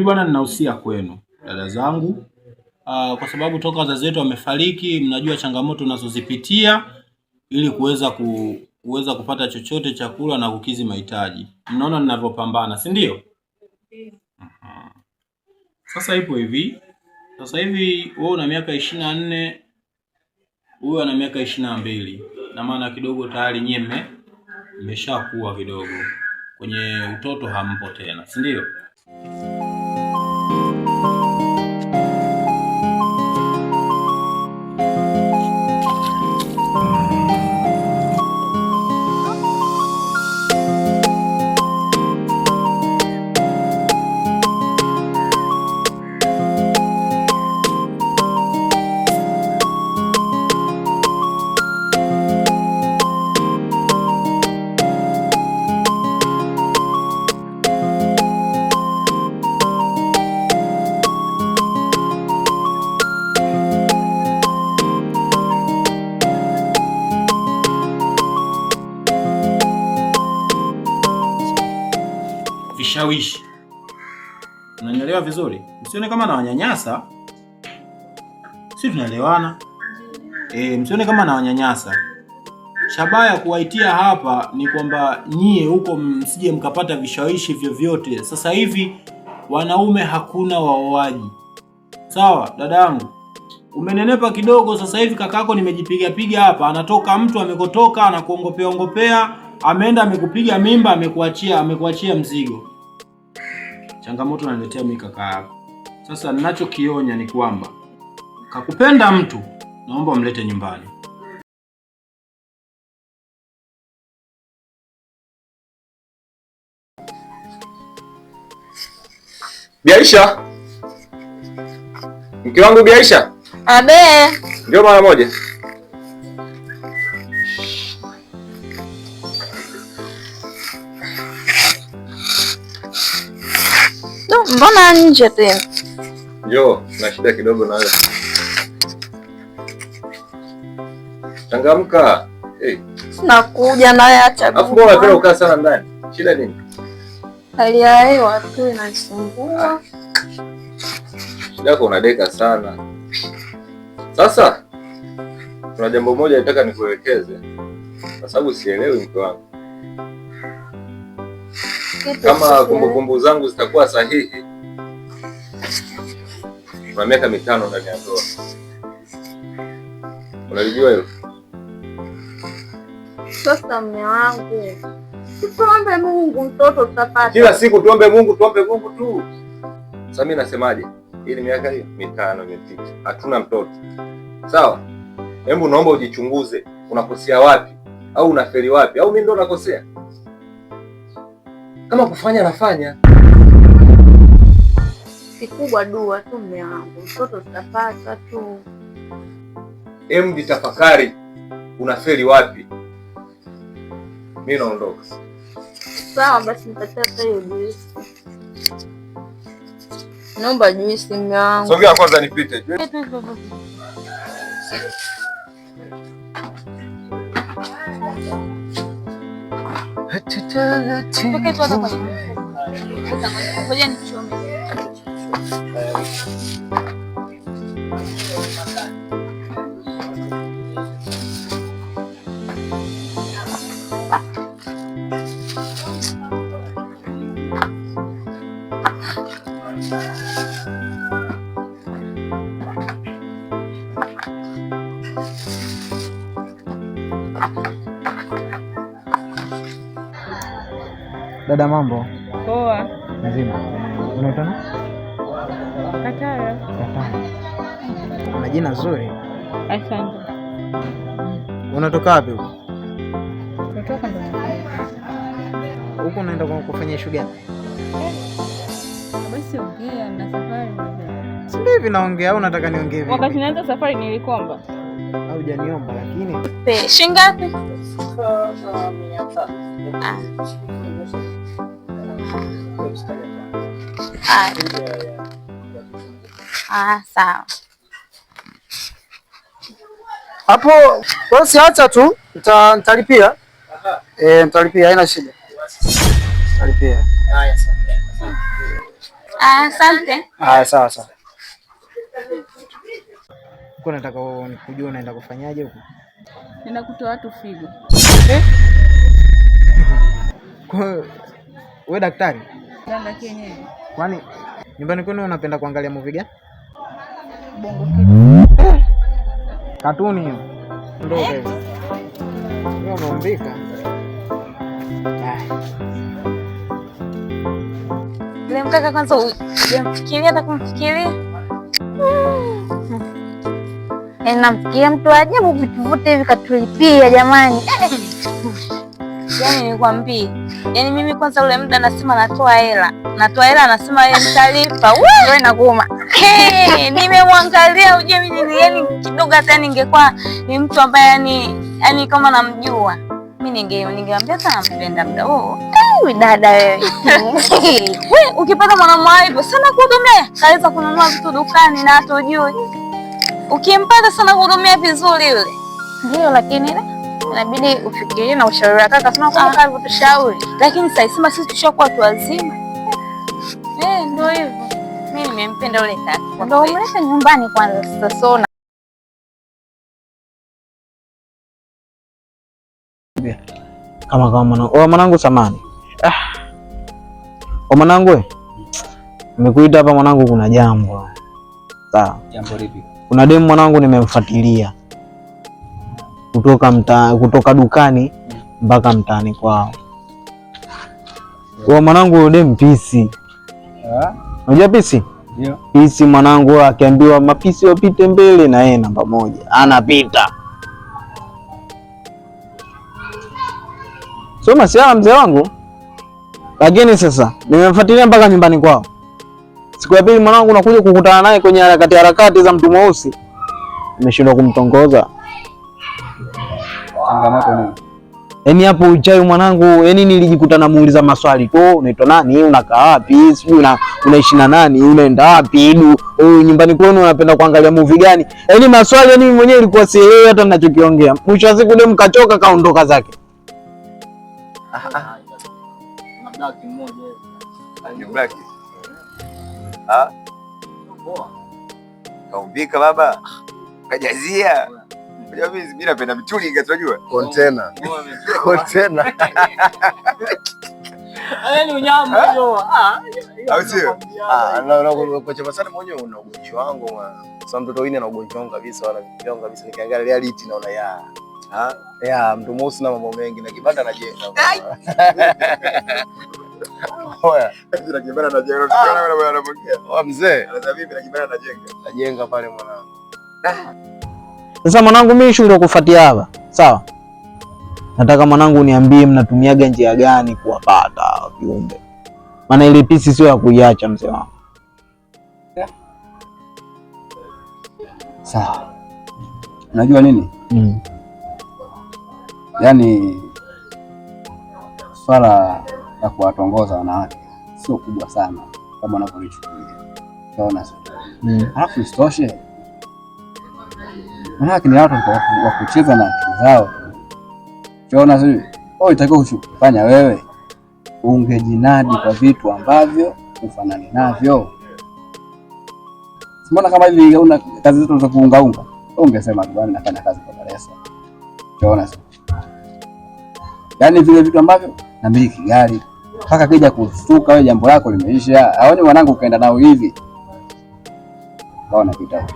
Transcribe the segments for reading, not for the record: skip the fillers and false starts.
Mimi bwana ninahusia kwenu dada zangu, kwa sababu toka wazazi wetu wamefariki, mnajua changamoto tunazozipitia ili kuweza kupata chochote chakula na kukizi mahitaji. Mnaona ninavyopambana, si ndio? Sasa ipo hivi. Sasa hivi wewe una miaka 24, huyu ana miaka 22. Na maana kidogo tayari nyie mmeshakuwa kidogo. Kwenye utoto hampo tena, si ndio? Vishawishi. Unanielewa vizuri? Msione kama na wanyanyasa. Si tunaelewana? Msione kama na wanyanyasa. Shabaya kuwaitia hapa ni kwamba nyie huko msije mkapata vishawishi vyovyote. Sasa hivi wanaume hakuna waoaji. Sawa, dada yangu. Umenenepa kidogo sasa hivi kakako nimejipiga hapa. Anatoka mtu amekotoka anakuongopea, ameenda amekupiga mimba, amekuachia mzigo. Changamoto naletea mimi kaka yako. Sasa ninachokionya ni kwamba kakupenda mtu, naomba mlete nyumbani. Biaisha. Mke wangu Biaisha. Abe. Ndio mara moja. Mbona nje tena? Njoo, na shida kidogo na wewe. Changamka. Nakuja naye acha. Afu bora pia ukaa sana ndani. Shida nini? Hali ya hewa tu inanisumbua. Shida yako unadeka sana. Sasa kuna jambo moja nataka nikuelekeze. Kwa sababu sielewi mke wangu. Kama kumbukumbu zangu zitakuwa sahihi, una miaka 5 ndani ya ndoa. Unalijua hilo? Sasa mume wangu, tuombe Mungu mtoto tutapata. Kila siku tuombe Mungu tu. Sasa mimi nasemaje? Hii ni miaka 5 imepita. Hatuna mtoto. Sawa? Hebu naomba ujichunguze, unakosea wapi? Au unafeli wapi? Au mimi ndo nakosea? Kama kufanya nafanya. Kikubwa dua tu mume wangu. Mtoto tutapata tu. Jitafakari. Unafeli wapi? Mimi naondoka. Sawa basi nipatie hiyo juisi. Naomba juisi mume wangu. Sogea kwanza nipite. Dada, mambo poa? Mzima. Unaitwa nani? Katara. Una jina zuri. Asante. Unatoka wapi huko? Natoka ndo. Huko unaenda kufanya shughuli gani? Basi ongea na safari. Si ndio hivi naongea au unataka niongee vipi? Wakati naanza safari nilikomba. Au hujaniomba lakini. Shilingi ngapi? Sawa. Hapo basi acha tu nitalipia. Nitalipia, haina shida. Nitalipia. Haya, asante. Asante. Sawa sawa. Kwa nataka kujua unaenda kufanyaje huko? Nenda kutoa watu figo. Kwa wewe daktari? Dada kienyeji. Kwani nyumbani kwenu unapenda kuangalia movie gani? Bongo Kids. Katuni hiyo. Ndio hiyo. Wewe unaombika. Ile mtaka kwanza ujamfikiria hata kumfikiria. Namfikiria mtu ajabu, vitu vyote hivi katulipia jamani. Yaani nikwambie, yaani mimi kwanza ule muda nasema natoa hela anasema yeye mtalipa. Wewe inakuuma. Nimemwangalia uje mimi yani kidogo hata ningekuwa ni mtu ambaye yani kama namjua. Mimi ningeambia sana nampenda muda huo. Wewe dada wewe. Wewe ukipata mwanamume hivyo sana kuhudumia, kaweza kununua vitu dukani na hata ujui. Ukimpata sana kuhudumia vizuri yule. Ndio, lakini inabidi ufikirie na ushauri wako. Akasema kwa kama tushauri. Lakini sasa sema sisi tushakuwa watu wazima. Ndio hivyo. Mimi nimempenda yule kaka. Ndio umlete nyumbani kwanza sasa. Kama mwanangu. Mwanangu samani. Mwanangu wewe. Nimekuita hapa mwanangu, kuna jambo. Sawa. Jambo lipi? Kuna demu mwanangu nimemfuatilia. Kutoka dukani mpaka mtaani kwao. Mwanangu demu pisi. Unajua pisi? Ndio. Pisi mwanangu akiambiwa mapisi wapite mbele na yeye namba moja. Anapita. Soma siala mzee wangu. Lakini sasa nimemfuatilia mpaka nyumbani kwao. Siku ya pili mwanangu nakuja kukutana naye kwenye harakati za mtu mweusi. Nimeshindwa kumtongoza. Changamoto nini? Yaani hapo uchawi mwanangu, yaani nilijikuta namuuliza maswali tu, unaitwa nani, unakaa wapi, sijui unaishi na nani, unaenda wapi, nyumbani kwenu unapenda kuangalia movie gani? Yaani maswali yani mimi mwenyewe nilikuwa sielewi hata ninachokiongea. Mwisho wa siku demu kachoka kaondoka zake. Black mmoja. Ni black. Kaumbika baba. Kajazia. Mimi napenda mchuli unajua? Container. Container. Yaani unyama hiyo. Au sio? Kwa chama sana mwenyewe una ugonjwa wangu mwana. Sasa mtoto wini ana ugonjwa wangu kabisa, wala vitu kabisa, nikiangalia reality naona mtu mweusi na mambo mengi na kibanda anajenga. Oya, na kibanda anajenga. Unaona bwana anapokea. Mzee, anasema vipi na kibanda anajenga? Najenga pale mwanangu. Sasa mwanangu mimi shule kufuatia hapa. Sawa? Nataka mwanangu niambie mnatumiaga njia gani kuwapata viumbe. Maana ile pisi sio ya kuiacha mzee wangu. Sawa. Unajua nini? Yaani swala la kuwatongoza wanawake sio kubwa sana kama wanavyochukulia. Unaona sasa? Alafu isitoshe, wanawake ni watu wa kucheza na akili zao. Unaona sasa? Itakiwa kufanya wewe ungejinadi kwa vitu ambavyo ufanani navyo. Mbona kama hivi una kazi zetu za kuungaunga? Ungesema tu bwana nafanya kazi kwa Dar es Salaam. Unaona sasa? Yaani vile vitu ambavyo namiliki gari mpaka kija kustuka wewe jambo lako limeisha. Aone mwanangu ukaenda nao hivi. Waona pita.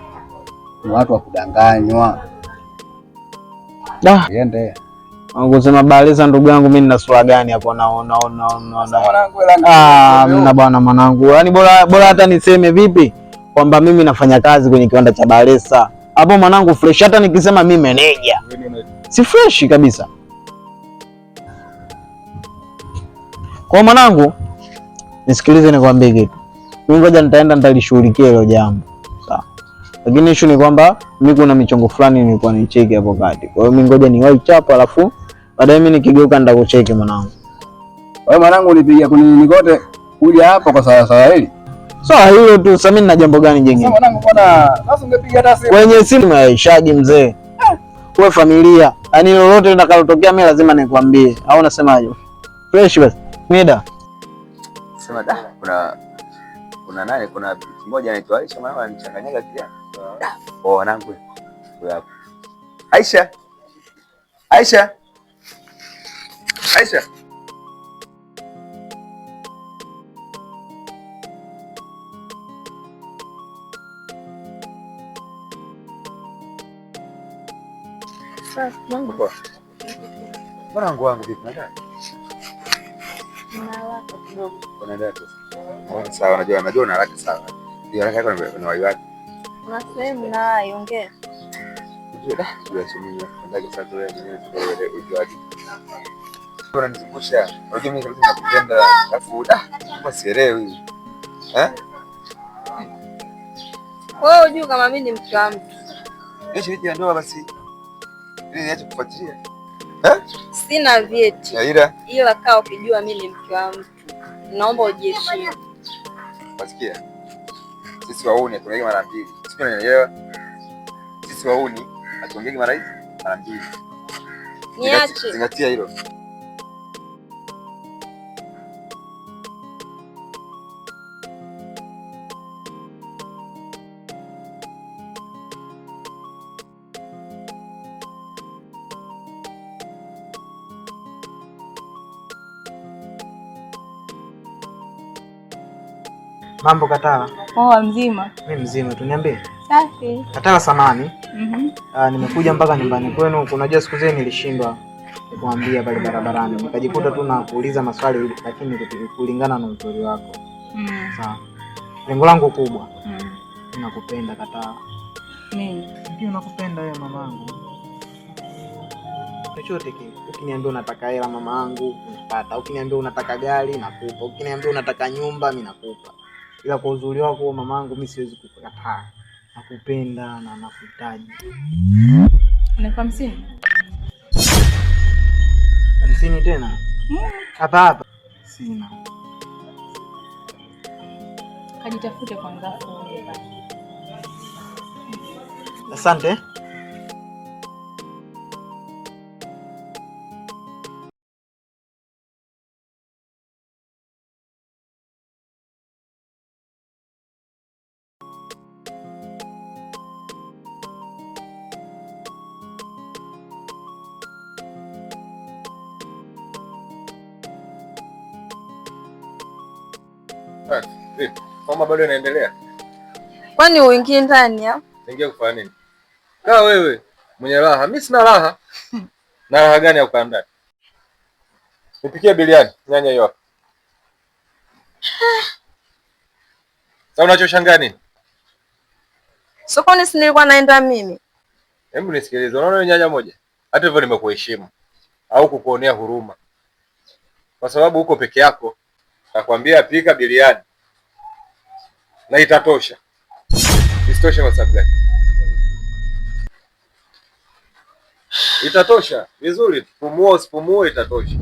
Ni watu wa kudanganywa. Yende. Kusema baleza ndugu yangu mimi nina sura gani hapo naona. Mna bwana mwanangu. Yaani bora hata niseme vipi kwamba mimi nafanya kazi kwenye kiwanda cha Balesa. Hapo mwanangu fresh, hata nikisema mimi meneja. Si fresh kabisa. Kwa mwanangu nisikilize nikwambie kitu. Mimi ngoja nitalishughulikia hilo jambo. Sawa. Lakini issue ni kwamba mimi kuna michongo fulani nilikuwa nicheki hapo kati. Kwa hiyo mimi ngoja niwahi chapo alafu baadaye mimi nikigeuka nitakucheki mwanangu. Wewe mwanangu unipigia kunini kote kuja hapa kwa sawa hili. Sawa hilo tu, sasa mimi nina jambo gani jingine? Sasa mwanangu mbona sasa ungepiga hata simu? Kwenye simu yaishaji mzee. Kwa familia, yaani lolote litakalotokea mimi lazima nikwambie. Au unasemaje? Fresh basi. Mida. Sema kuna kuna nani, kuna binti moja anaitwa Aisha, mama anichanganyaga pia. Oh, wanangu huyo hapo. Aisha. Aisha. Aisha. Sasa Mungu kwa. Mwanangu wangu vipi na haraka kidogo. unaendelea tu? Sawa, najua una haraka sawa. Ndio haraka yako ni wapi? Kuna sehemu naiongea. Ndio simi nataka sasa wewe mwenyewe ujuaje. Unanizungusha. Unajua mimi kabisa nakupenda. Alafu kama sielewi. Wewe unajua kama mimi ni mke wa mtu. Kesho hiki ndoa basi. Ili niache kufuatilia. Sina vyeti. Ila kaa ukijua mimi ni mke wa mtu. Naomba ujiheshimu. Wasikia? Sisi wauni tuongee mara mbili. Sisi unanielewa? Sisi wauni atuongee mara mbili. Niache. Zingatia hilo. Mambo Katala? Poa, mzima? Mimi mzima, tuniambie. Safi. Katala samani. Nimekuja mpaka nyumbani kwenu. Unajua siku zile nilishindwa kukuambia pale barabarani. Nikajikuta tu na kuuliza maswali lakini kulingana na uzuri wako. Sawa. Lengo langu kubwa. Ninakupenda Katala. Mimi ndio nakupenda wewe mamangu. Chochote kile. Ukiniambia unataka hela mamangu, unapata. Ukiniambia unataka gari, nakupa. Ukiniambia unataka nyumba, mimi nakupa. Ila kwa uzuri wako mamangu mimi siwezi kukukataa. Nakupenda na nakuhitaji. Unanipa 50? 50 tena? Hapa. Sina. Kajitafute kwanza. Asante. Mama bado inaendelea? Kwani uingie ndani hapo? Niingie kufanya nini? Kaa wewe mwenye raha, mimi sina raha. Na raha gani ya kukaa ndani? Nipikie biriani, nyanya hiyo hapa. Sasa unachoshangaa nini? Sokoni si nilikuwa naenda mimi. Hebu nisikilize, unaona hiyo nyanya moja? Hata hivyo nimekuheshimu au kukuonea huruma. Kwa sababu uko peke yako. Nakwambia pika biriani. Na itatosha. Isitoshe kwa sababu gani? Itatosha. Vizuri, pumua usipumue itatosha.